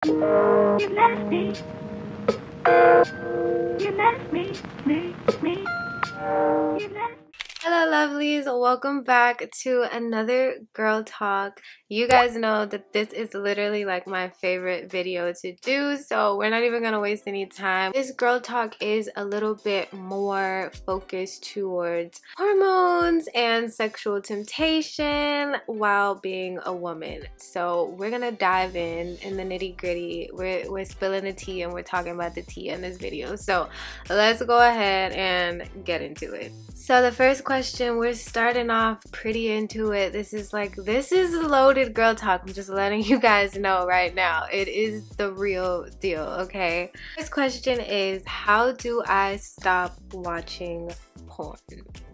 You left me. You left me. You left. Hello lovelies, welcome back to another girl talk. You guys know that this is literally like my favorite video to do, so we're not even gonna waste any time. This girl talk is a little bit more focused towards hormones and sexual temptation while being a woman. So we're gonna dive in the nitty-gritty. We're spilling the tea and we're talking about the tea in this video, so let's go ahead and get into it. So the first question, we're starting off pretty into it. This is loaded girl talk. I'm just letting you guys know right now. It is the real deal, okay? First question is, how do I stop watching porn?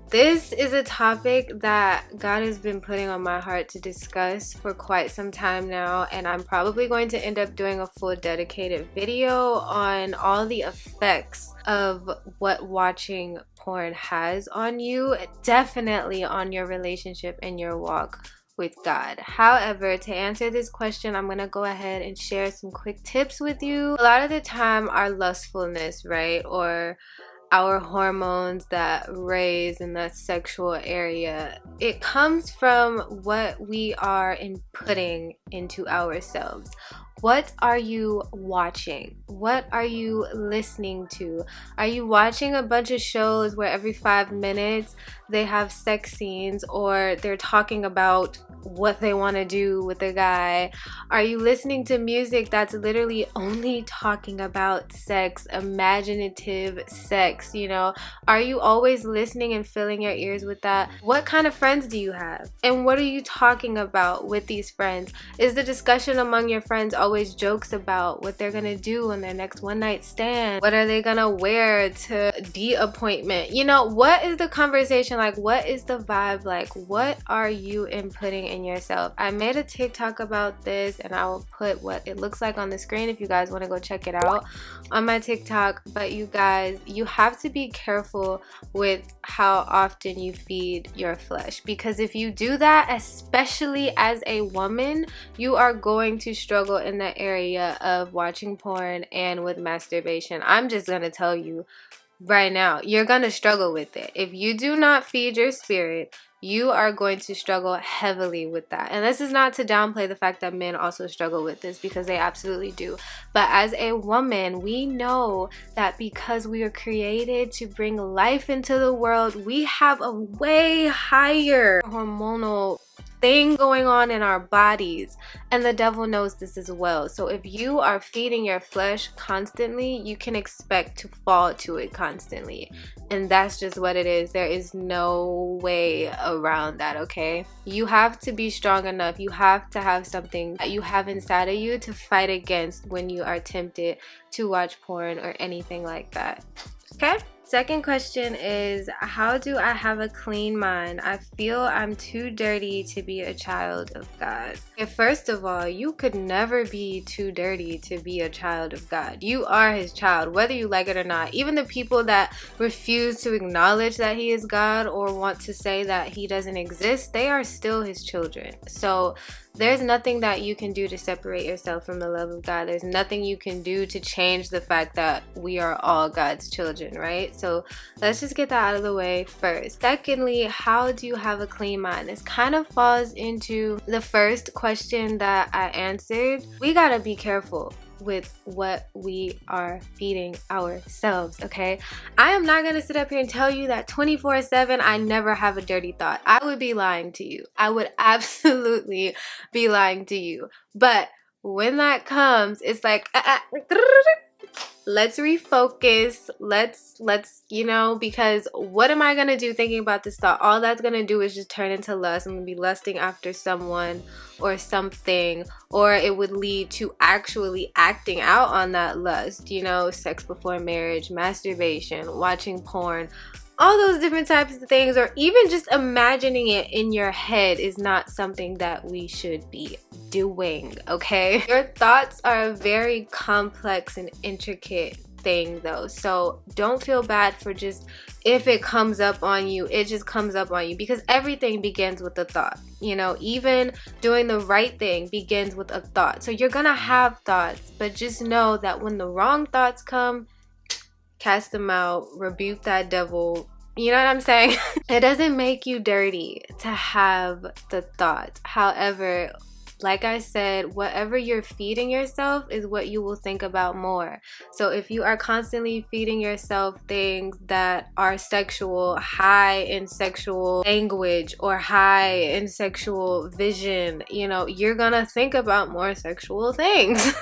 This is a topic that God has been putting on my heart to discuss for quite some time now, and I'm probably going to end up doing a full dedicated video on all the effects of what watching porn has on you, definitely on your relationship and your walk with God. However, to answer this question, I'm gonna go ahead and share some quick tips with you. A lot of the time, our lustfulness, right, or our hormones that raise in that sexual area, it comes from what we are inputting into ourselves. What are you watching? What are you listening to? Are you watching a bunch of shows where every 5 minutes they have sex scenes or they're talking about what they want to do with a guy? Are you listening to music that's literally only talking about sex, imaginative sex, you know? Are you always listening and filling your ears with that? What kind of friends do you have? And what are you talking about with these friends? Is the discussion among your friends always jokes about what they're gonna do on their next one-night stand? What are they gonna wear to the appointment? You know, what is the conversation like? What is the vibe like? What are you inputting in yourself? I made a TikTok about this and I will put what it looks like on the screen if you guys want to go check it out on my TikTok. But you guys, you have to be careful with how often you feed your flesh, because if you do that, especially as a woman, you are going to struggle in the area of watching porn and with masturbation. I'm just gonna tell you right now, you're gonna struggle with it. If you do not feed your spirit, you are going to struggle heavily with that. And this is not to downplay the fact that men also struggle with this, because they absolutely do. But as a woman, we know that because we are created to bring life into the world, we have a way higher hormonal thing going on in our bodies, and the devil knows this as well. So if you are feeding your flesh constantly, you can expect to fall to it constantly, and that's just what it is. There is no way around that, okay? You have to be strong enough. You have to have something that you have inside of you to fight against when you are tempted to watch porn or anything like that, okay? Second question is, how do I have a clean mind? I feel I'm too dirty to be a child of God. Okay, first of all, you could never be too dirty to be a child of God. You are his child, whether you like it or not. Even the people that refuse to acknowledge that he is God or want to say that he doesn't exist, they are still his children. So there's nothing that you can do to separate yourself from the love of God. There's nothing you can do to change the fact that we are all God's children, right? So let's just get that out of the way first. Secondly, how do you have a clean mind? This kind of falls into the first question that I answered. We gotta be careful with what we are feeding ourselves, okay? I am not gonna sit up here and tell you that 24/7 I never have a dirty thought. I would be lying to you. I would absolutely be lying to you. But when that comes, it's like let's refocus. Let's you know, because what am I gonna do thinking about this thought? All that's gonna do is just turn into lust. I'm gonna be lusting after someone or something, or it would lead to actually acting out on that lust, you know, sex before marriage, masturbation, watching porn, all those different types of things, or even just imagining it in your head is not something that we should be doing, okay? Your thoughts are a very complex and intricate thing though. So don't feel bad for just, if it comes up on you, it just comes up on you, because everything begins with a thought. You know, even doing the right thing begins with a thought. So you're gonna have thoughts, but just know that when the wrong thoughts come, cast them out, rebuke that devil. You know what I'm saying? It doesn't make you dirty to have the thought. However, like I said, whatever you're feeding yourself is what you will think about more. So if you are constantly feeding yourself things that are sexual, high in sexual language or high in sexual vision, you know, you're gonna think about more sexual things.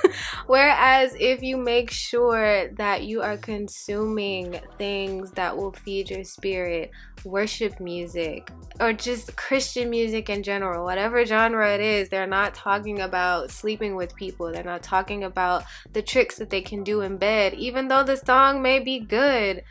Whereas if you make sure that you are consuming things that will feed your spirit, worship music, or just Christian music in general, whatever genre it is, they're not talking about sleeping with people. They're not talking about the tricks that they can do in bed, even though the song may be good.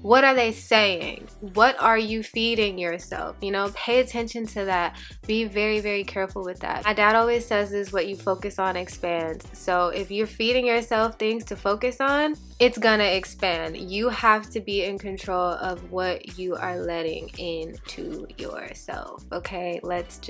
What are they saying? What are you feeding yourself? You know, pay attention to that. Be very, very careful with that. My dad always says this: what you focus on expands. So if you're feeding yourself things to focus on, it's gonna expand. You have to be in control of what you are letting into yourself. Okay, let's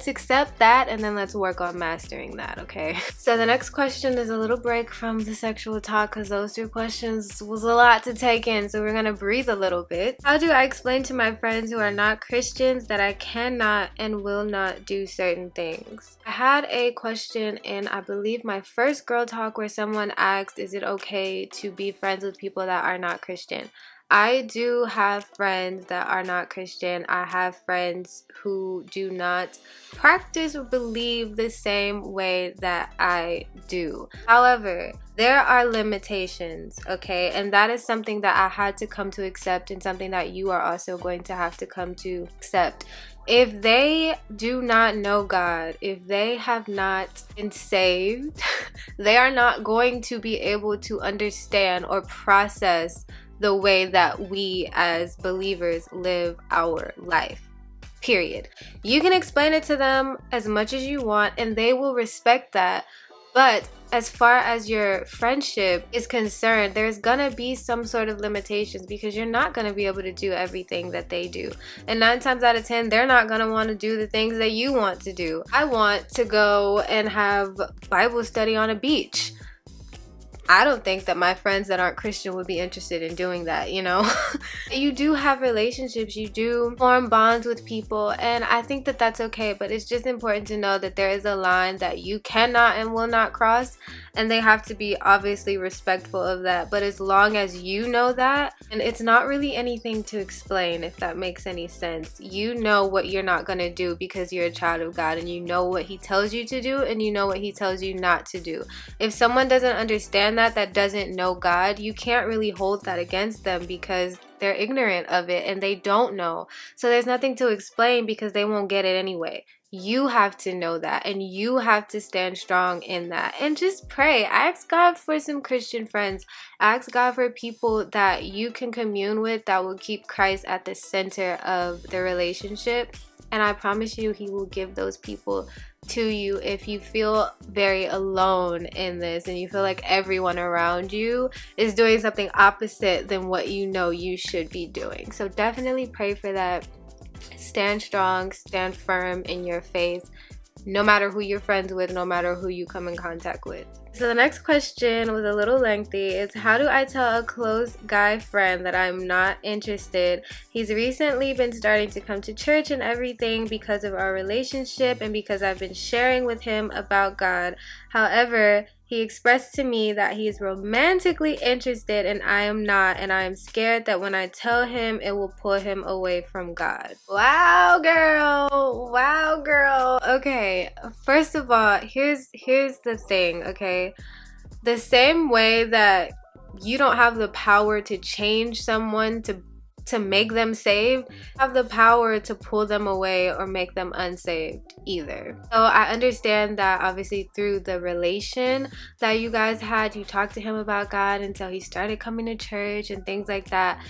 accept that, and then let's work on mastering that, okay? So the next question is a little break from the sexual talk, because those 2 questions was a lot to take in, so we're gonna breathe a little bit. How do I explain to my friends who are not Christians that I cannot and will not do certain things? I had a question in, I believe, my first girl talk, where someone asked, is it okay to be friends with people that are not Christian? I do have friends that are not Christian. I have friends who do not practice or believe the same way that I do. However, there are limitations, okay? And that is something that I had to come to accept, and something that you are also going to have to come to accept. If they do not know God, if they have not been saved, they are not going to be able to understand or process the way that we as believers live our life, period. You can explain it to them as much as you want, and they will respect that. But as far as your friendship is concerned, there's gonna be some sort of limitations, because you're not gonna be able to do everything that they do. And 9 times out of 10, they're not gonna want to do the things that you want to do. I want to go and have Bible study on a beach. I don't think that my friends that aren't Christian would be interested in doing that, you know? You do have relationships, you do form bonds with people, and I think that that's okay, but it's just important to know that there is a line that you cannot and will not cross, and they have to be obviously respectful of that. But as long as you know that, and it's not really anything to explain, if that makes any sense. You know what you're not gonna do because you're a child of God, and you know what He tells you to do, and you know what He tells you not to do. If someone doesn't understand that doesn't know God, you can't really hold that against them, because they're ignorant of it and they don't know. So there's nothing to explain, because they won't get it anyway. You have to know that, and you have to stand strong in that. And just pray. Ask God for some Christian friends. Ask God for people that you can commune with, that will keep Christ at the center of the relationship. And I promise you, He will give those people to you if you feel very alone in this, and you feel like everyone around you is doing something opposite than what you know you should be doing. So definitely pray for that. Stand strong, stand firm in your faith, no matter who you're friends with, no matter who you come in contact with. So the next question was a little lengthy. It's, how do I tell a close guy friend that I'm not interested? He's recently been starting to come to church and everything because of our relationship and because I've been sharing with him about God. However, he expressed to me that he is romantically interested and I am not, and I am scared that when I tell him, it will pull him away from God. Wow, girl. Wow, girl. Okay, first of all, here's the thing, okay? The same way that you don't have the power to change someone to make them saved, have the power to pull them away or make them unsaved either. So I understand that obviously through the relation that you guys had, you talked to him about God until he started coming to church and things like that.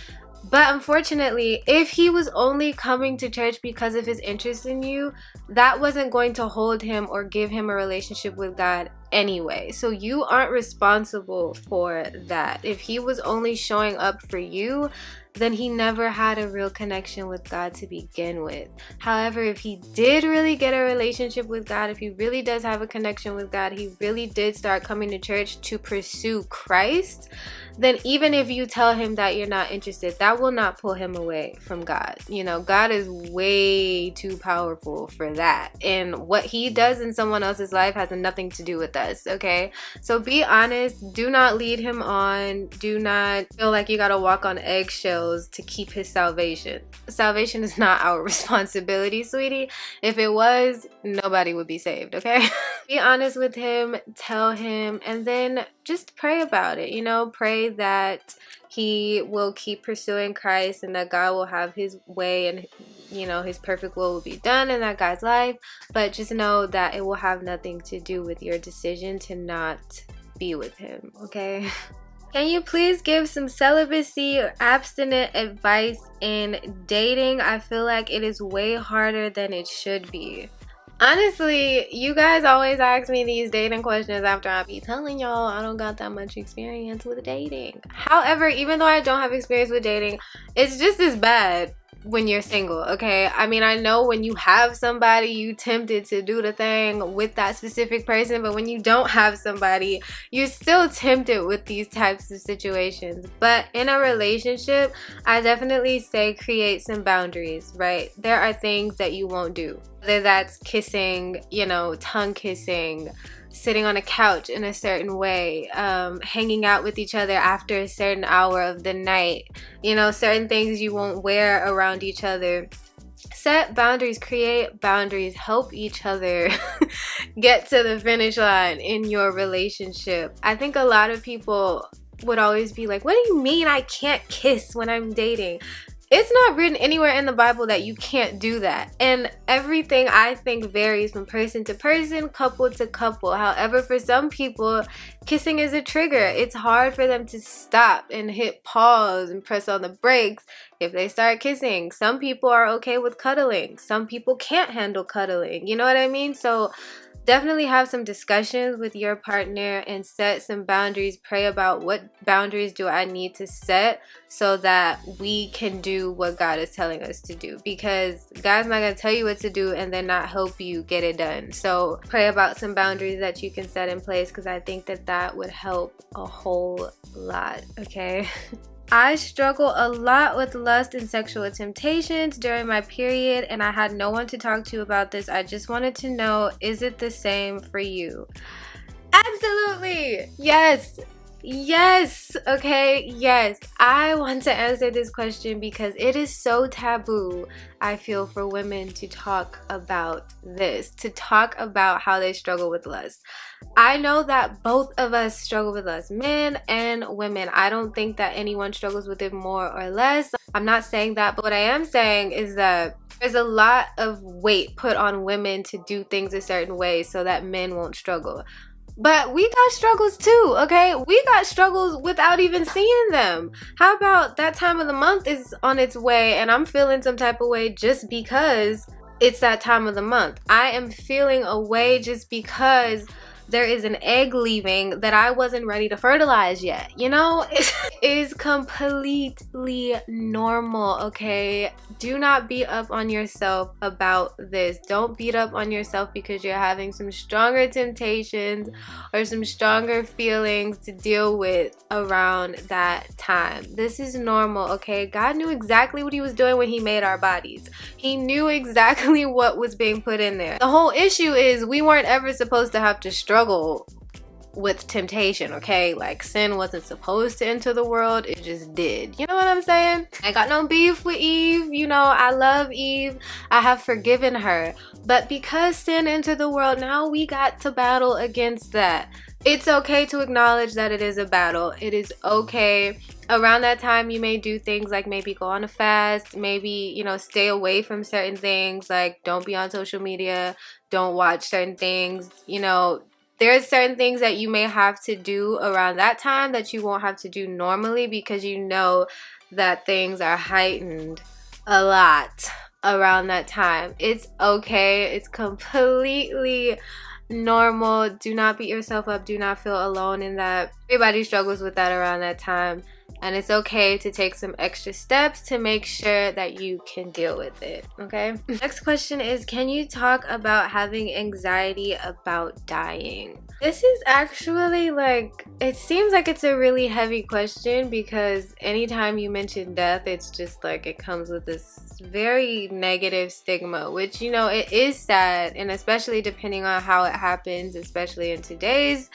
But unfortunately, if he was only coming to church because of his interest in you, that wasn't going to hold him or give him a relationship with God anyway. So you aren't responsible for that. If he was only showing up for you, then he never had a real connection with God to begin with. However, if he did really get a relationship with God, if he really does have a connection with God, he really did start coming to church to pursue Christ, then even if you tell him that you're not interested, that will not pull him away from God. You know, God is way too powerful for that. And what he does in someone else's life has nothing to do with us, okay? So be honest. Do not lead him on. Do not feel like you gotta walk on eggshells to keep his salvation. Salvation is not our responsibility, sweetie. If it was, nobody would be saved, okay? Be honest with him. Tell him. And then just pray about it. You know, pray that he will keep pursuing Christ and that God will have his way and, you know, his perfect will be done in that guy's life. But just know that it will have nothing to do with your decision to not be with him, okay? Can you please give some celibacy or abstinent advice in dating? I feel like it is way harder than it should be. Honestly, you guys always ask me these dating questions after I be telling y'all I don't got that much experience with dating. However, even though I don't have experience with dating, it's just as bad when you're single, okay? I mean, I know when you have somebody, you tempted to do the thing with that specific person, but when you don't have somebody, you're still tempted with these types of situations. But in a relationship, I definitely say create some boundaries, right? There are things that you won't do. Whether that's kissing, you know, tongue kissing, sitting on a couch in a certain way, hanging out with each other after a certain hour of the night, you know, certain things you won't wear around each other. Set boundaries, create boundaries, help each other get to the finish line in your relationship. I think a lot of people would always be like, what do you mean I can't kiss when I'm dating? It's not written anywhere in the Bible that you can't do that. And everything, I think, varies from person to person, couple to couple. However, for some people, kissing is a trigger. It's hard for them to stop and hit pause and press on the brakes if they start kissing. Some people are okay with cuddling. Some people can't handle cuddling. You know what I mean? So definitely have some discussions with your partner and set some boundaries. Pray about what boundaries do I need to set so that we can do what God is telling us to do, because God's not going to tell you what to do and then not help you get it done. So pray about some boundaries that you can set in place, because I think that that would help a whole lot, okay? I struggle a lot with lust and sexual temptations during my period, and I had no one to talk to about this. I just wanted to know, is it the same for you? Absolutely! Yes! Yes! Okay, yes. I want to answer this question because it is so taboo, I feel, for women to talk about this, to talk about how they struggle with lust. I know that both of us struggle with lust, men and women. I don't think that anyone struggles with it more or less. I'm not saying that, but what I am saying is that there's a lot of weight put on women to do things a certain way so that men won't struggle. But we got struggles too, okay? We got struggles without even seeing them. How about that time of the month is on its way and I'm feeling some type of way just because it's that time of the month. I am feeling a way just because there is an egg leaving that I wasn't ready to fertilize yet. You know, it is completely normal, okay? Do not beat up on yourself about this. Don't beat up on yourself because you're having some stronger temptations or some stronger feelings to deal with around that time. This is normal, okay? God knew exactly what he was doing when he made our bodies. He knew exactly what was being put in there. The whole issue is we weren't ever supposed to have to struggle with temptation, okay? Like, sin wasn't supposed to enter the world, it just did. You know what I'm saying? I got no beef with Eve. You know, I love Eve. I have forgiven her. But because sin entered the world, now we got to battle against that. It's okay to acknowledge that it is a battle. It is okay. Around that time, you may do things like maybe go on a fast, maybe, you know, stay away from certain things, like don't be on social media, don't watch certain things, you know. There's certain things that you may have to do around that time that you won't have to do normally, because you know that things are heightened a lot around that time. It's okay. It's completely normal. Do not beat yourself up. Do not feel alone in that. Everybody struggles with that around that time. And it's okay to take some extra steps to make sure that you can deal with it, okay? Next question is, can you talk about having anxiety about dying? This is actually like, it seems like it's a really heavy question because anytime you mention death, it's just like it comes with this very negative stigma, which, you know, it is sad, and especially depending on how it happens, especially in today's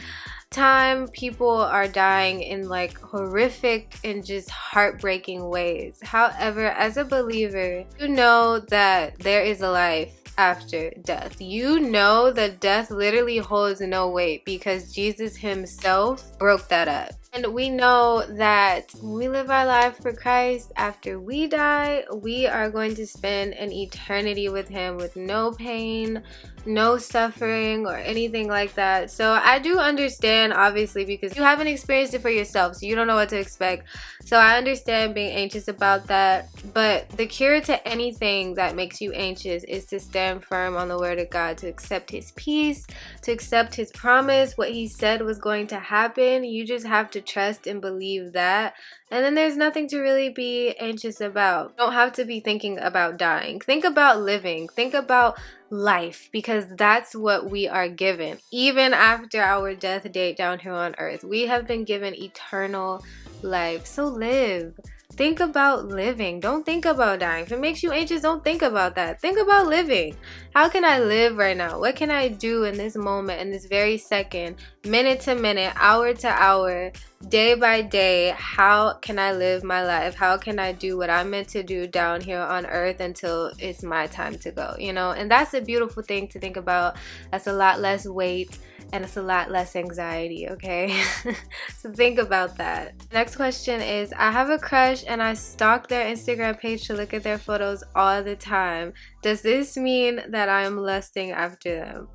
time, people are dying in like horrific and just heartbreaking ways. However, as a believer, you know that there is a life after death. You know that death literally holds no weight because Jesus himself broke that up. And we know that when we live our life for Christ, after we die, we are going to spend an eternity with him with no pain, no suffering, or anything like that. So I do understand, obviously, because you haven't experienced it for yourself, so you don't know what to expect. So I understand being anxious about that. But the cure to anything that makes you anxious is to stand firm on the word of God, to accept his peace, to accept his promise, what he said was going to happen. You just have to trust and believe that, and then there's nothing to really be anxious about. You don't have to be thinking about dying. Think about living. Think about life, because that's what we are given. Even after our death date down here on earth, we have been given eternal life. So live. Think about living. Don't think about dying. If it makes you anxious, don't think about that. Think about living. How can I live right now? What can I do in this moment, in this very second, minute to minute, hour to hour, day by day? How can I live my life? How can I do what I'm meant to do down here on earth until it's my time to go, you know? And that's a beautiful thing to think about. That's a lot less weight, and it's a lot less anxiety, okay? So think about that. Next question is, I have a crush and I stalk their Instagram page to look at their photos all the time. Does this mean that I am lusting after them?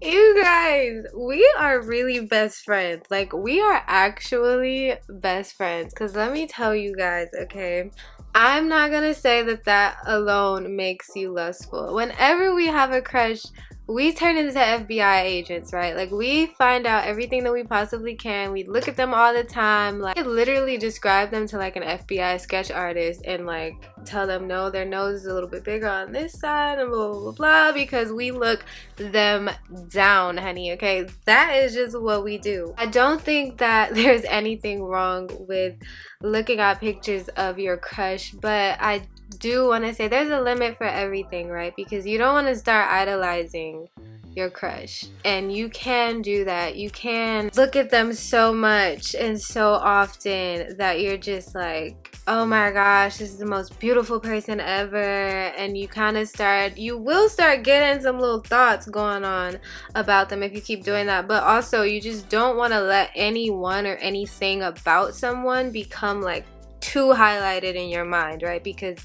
You guys, we are really best friends. Like, we are actually best friends. Because let me tell you guys, okay? I'm not gonna say that that alone makes you lustful. Whenever we have a crush, we turn into FBI agents, right? Like, we find out everything that we possibly can. We look at them all the time. Like, I literally describe them to like an FBI sketch artist and like tell them, no, their nose is a little bit bigger on this side and blah, blah, blah, blah, because we look them down, honey, okay? That is just what we do. I don't think that there's anything wrong with looking at pictures of your crush, but I do want to say there's a limit for everything, right? Because you don't want to start idolizing your crush, and you can do that. You can look at them so much and so often that you're just like, oh my gosh, this is the most beautiful person ever, and you kind of you will start getting some little thoughts going on about them if you keep doing that. But also, you just don't want to let anyone or anything about someone become like too highlighted in your mind, right? Because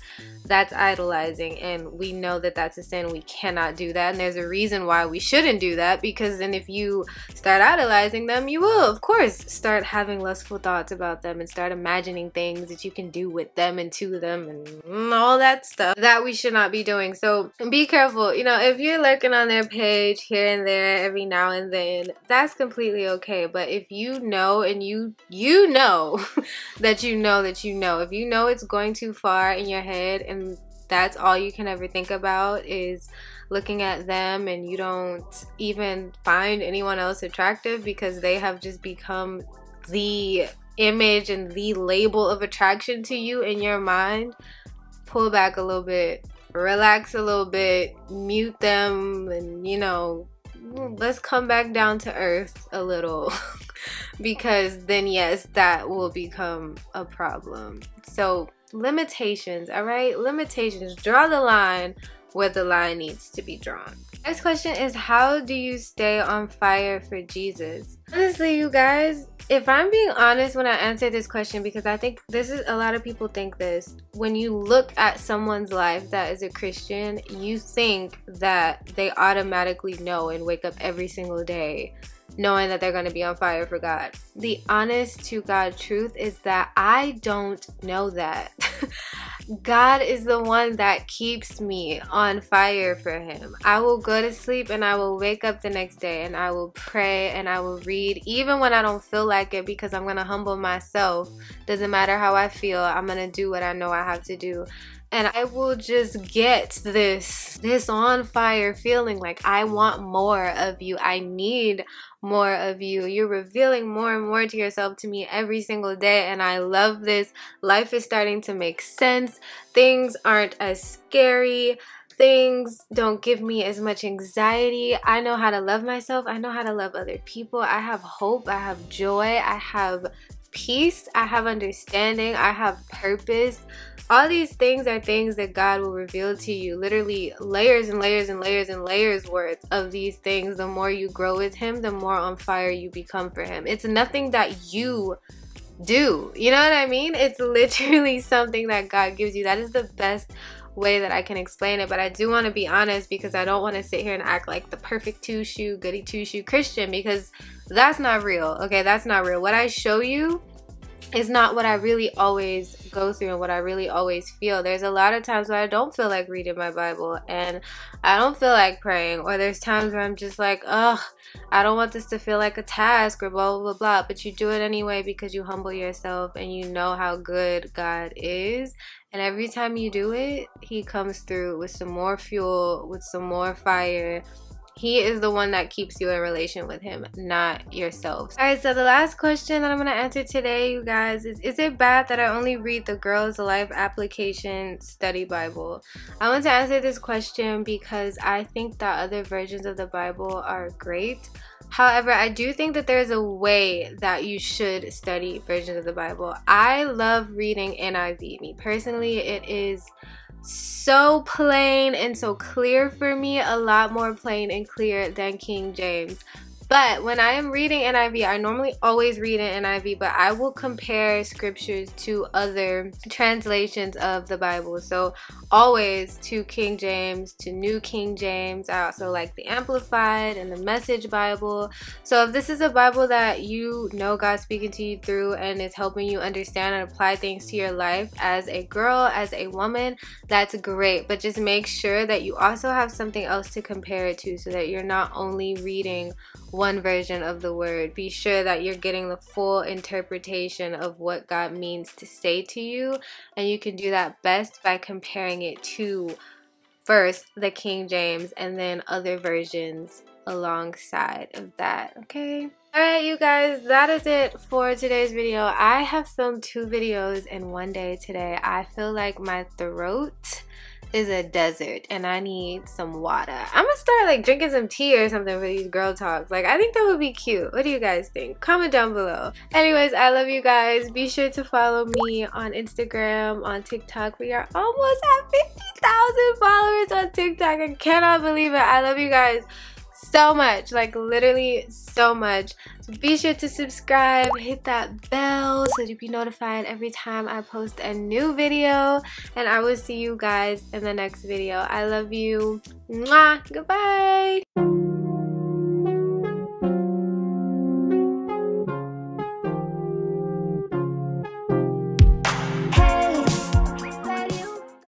that's idolizing, and we know that that's a sin. We cannot do that, and there's a reason why we shouldn't do that, because then if you start idolizing them, you will of course start having lustful thoughts about them and start imagining things that you can do with them and to them and all that stuff that we should not be doing. So be careful. You know, if you're lurking on their page here and there every now and then, that's completely okay. But if you know, and you know that you know that you know, if you know it's going too far in your head and that's all you can ever think about is looking at them, and you don't even find anyone else attractive because they have just become the image and the label of attraction to you in your mind, pull back a little bit, relax a little bit, mute them, and, you know, let's come back down to earth a little. Because then, yes, that will become a problem. So limitations, all right? Limitations. Draw the line where the line needs to be drawn. Next question is, how do you stay on fire for Jesus? Honestly, you guys, if I'm being honest when I answer this question, because I think this is, a lot of people think this, when you look at someone's life that is a Christian, you think that they automatically know and wake up every single day knowing that they're going to be on fire for God. The honest to God truth is that I don't know that. God is the one that keeps me on fire for him. I will go to sleep and I will wake up the next day and I will pray and I will read even when I don't feel like it, because I'm going to humble myself. Doesn't matter how I feel, I'm going to do what I know I have to do. And I will just get this on fire feeling like I want more of you. I need more of you. You're revealing more and more to yourself to me every single day, and I love this. Life is starting to make sense. Things aren't as scary. Things don't give me as much anxiety. I know how to love myself. I know how to love other people. I have hope. I have joy. I have peace. I have understanding. I have purpose. All these things are things that God will reveal to you. Literally layers and layers and layers and layers worth of these things. The more you grow with him, the more on fire you become for him. It's nothing that you do. You know what I mean? It's literally something that God gives you. That is the best way that I can explain it. But I do want to be honest, because I don't want to sit here and act like the perfect two-shoe, goody two-shoe Christian, because that's not real. Okay, that's not real. What I show you is not what I really always go through and what I really always feel. There's a lot of times where I don't feel like reading my Bible and I don't feel like praying, or there's times where I'm just like, ugh, I don't want this to feel like a task or blah, blah, blah, blah. But you do it anyway because you humble yourself and you know how good God is. And every time you do it, he comes through with some more fuel, with some more fire. He is the one that keeps you in relation with him, not yourself. Alright, so the last question that I'm going to answer today, you guys, is it bad that I only read the Girls Life Application Study Bible? I want to answer this question because I think that other versions of the Bible are great. However, I do think that there's a way that you should study versions of the Bible. I love reading NIV. Me personally, it is so plain and so clear for me, a lot more plain and clear than King James. But when I am reading NIV, I normally always read in NIV, but I will compare scriptures to other translations of the Bible. So always to King James, to New King James. I also like the Amplified and the Message Bible. So if this is a Bible that you know God's speaking to you through and is helping you understand and apply things to your life as a girl, as a woman, that's great. But just make sure that you also have something else to compare it to, so that you're not only reading one version of the word. Be sure that you're getting the full interpretation of what God means to say to you, and you can do that best by comparing it to first the King James and then other versions alongside of that. Okay, alright you guys, that is it for today's video. I have filmed 2 videos in one day today. I feel like my throat is a desert and I need some water. I'm gonna start like drinking some tea or something for these girl talks. Like, I think that would be cute. What do you guys think? Comment down below. Anyways, I love you guys. Be sure to follow me on Instagram, on TikTok. We are almost at 50,000 followers on TikTok. I cannot believe it. I love you guys so much, like literally so much. So be sure to subscribe, hit that bell so you'll be notified every time I post a new video, and I will see you guys in the next video. I love you. Mwah. Goodbye.